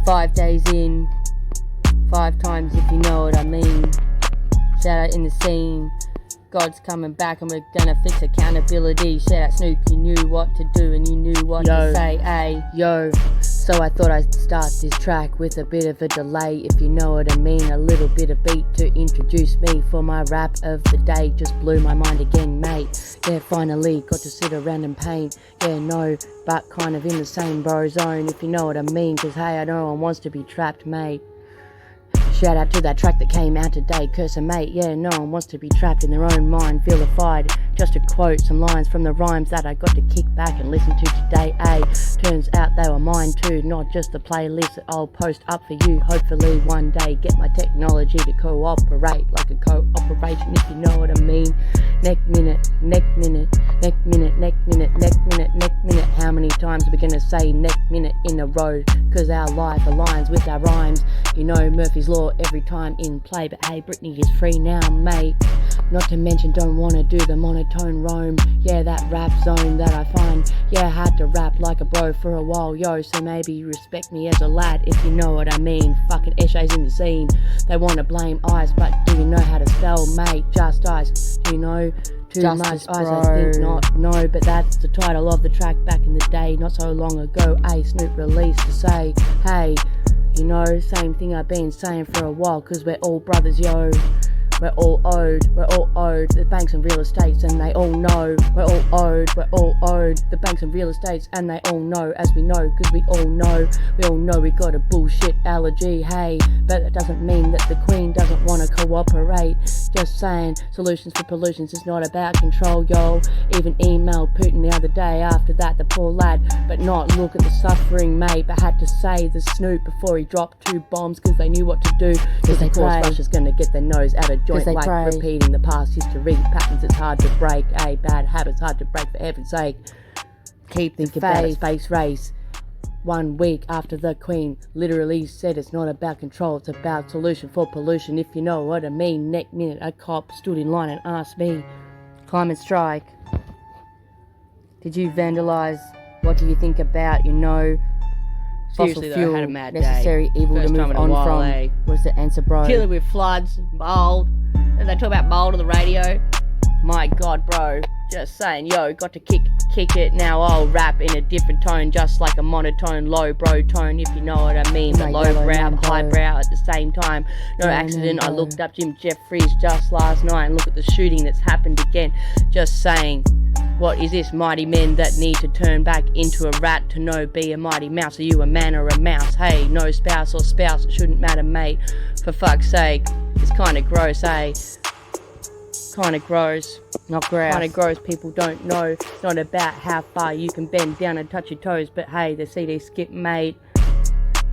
5 days in, 5 times if you know what I mean. Shout out in the scene. God's coming back and we're gonna fix accountability. Shout out Snoop, you knew what to do and you knew what to say, ayy. Yo, so I thought I'd start this track with a bit of a delay, if you know what I mean. A little bit of beat to introduce me for my rap of the day. Just blew my mind again, mate. Yeah, finally got to sit around and paint. Yeah, no, but kind of in the same bro zone, if you know what I mean. Cause hey, I know no one wants to be trapped, mate. Shout out to that track that came out today, curse a mate. Yeah, no one wants to be trapped in their own mind, vilified. Just to quote some lines from the rhymes that I got to kick back and listen to today, turns out they were mine too, not just the playlist that I'll post up for you. Hopefully one day get my technology to cooperate like a cooperation, if you know what I mean. Neck minute, neck minute, neck minute, neck minute, neck minute, neck minute. How many times are we gonna say neck minute in a row? Cause our life aligns with our rhymes. You know Murphy's Law every time in play. But hey, Britney is free now, mate. Not to mention don't wanna do the monotone roam. Yeah, that rap zone that I find, yeah, hard to rap like a bro for a while, yo. So maybe you respect me as a lad, if you know what I mean. Fucking Eshays in the scene. They wanna blame ice, but do you know how to spell, mate? Just ice, do you know? Too Justice, much ice, bro. I think not, no. But that's the title of the track back in the day, not so long ago. Snoop released to say, hey, you know, same thing I've been saying for a while. Cause we're all brothers, yo. We're all owed the banks and real estates, and they all know. We're all owed the banks and real estates, and they all know, as we know, cause we all know we got a bullshit allergy, hey. But that doesn't mean that the Queen doesn't wanna cooperate. Just saying, solutions for pollutions is not about control, yo. Even emailed Putin the other day after that, the poor lad, but not look at the suffering, mate. But had to say the Snoop before he dropped 2 bombs, cause they knew what to do. Cause of course Russia's gonna get their nose out of joint like pray. Repeating the past history patterns, it's hard to break. Bad habits hard to break, for heaven's sake. Keep the about a space race. 1 week after the Queen literally said it's not about control, it's about solution for pollution, if you know what I mean. Next minute a cop stood in line and asked me, climate strike, did you vandalize? What do you think about, you know, Seriously, fossil fuel, though, I had a mad necessary day. evil First to time move in a on while, from? What's the answer, bro? Dealing with floods, mold, and they talk about mold on the radio. My God, bro, just saying, yo, got to kick it. Now I'll rap in a different tone, just like a monotone, low bro tone, if you know what I mean. But low brow, high brow at the same time. No accident, I looked up Jim Jeffries just last night and look at the shooting that's happened again. Just saying, what is this, mighty men that need to turn back into a rat to no be a mighty mouse? Are you a man or a mouse? Hey, no spouse or spouse, it shouldn't matter, mate. For fuck's sake, it's kinda gross, kinda gross, not gross. Kinda gross, people don't know. Not about how far you can bend down and touch your toes, but hey, the CD skip, mate.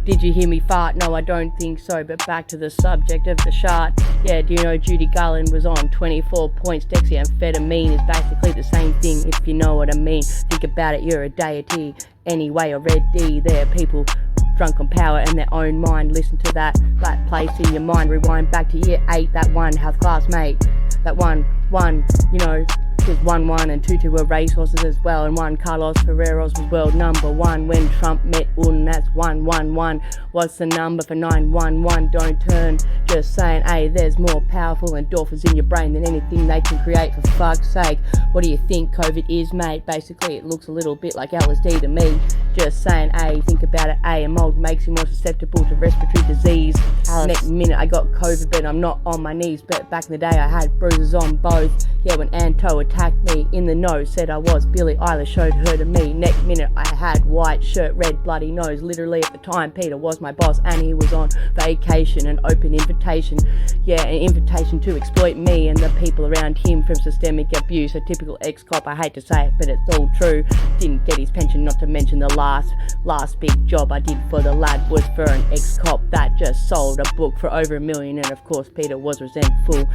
Did you hear me fart? No, I don't think so, but back to the subject of the shot. Yeah, do you know Judy Garland was on 24 points? Dexamphetamine is basically the same thing, if you know what I mean. Think about it, you're a deity. Anyway, already there are people drunk on power and their own mind. Listen to that place in your mind. Rewind back to year 8, that one health class, mate. That one, you know, because 1-1 and 2-2 were racehorses as well, and 1 Carlos Ferreros was world number 1 when Trump met Un. That's 1-1-1. What's the number for 911? Don't turn. Just saying, hey, there's more powerful endorphins in your brain than anything they can create, for fuck's sake. What do you think COVID is, mate? Basically, it looks a little bit like LSD to me. Just saying, hey, think about it, a mold makes you more susceptible to respiratory disease. Next minute I got COVID, but I'm not on my knees. But back in the day I had bruises on both. Yeah, when Anto attacked me in the nose, said I was Billie Eilish, showed her to me. Next minute I had white shirt, red bloody nose. Literally at the time Peter was my boss and he was on vacation. An open invitation, yeah, an invitation to exploit me and the people around him from systemic abuse. A typical ex-cop, I hate to say it, but it's all true. Didn't get his pension, not to mention the last big job I did for the lad was for an ex-cop that just sold a book for over $1 million, and of course Peter was resentful.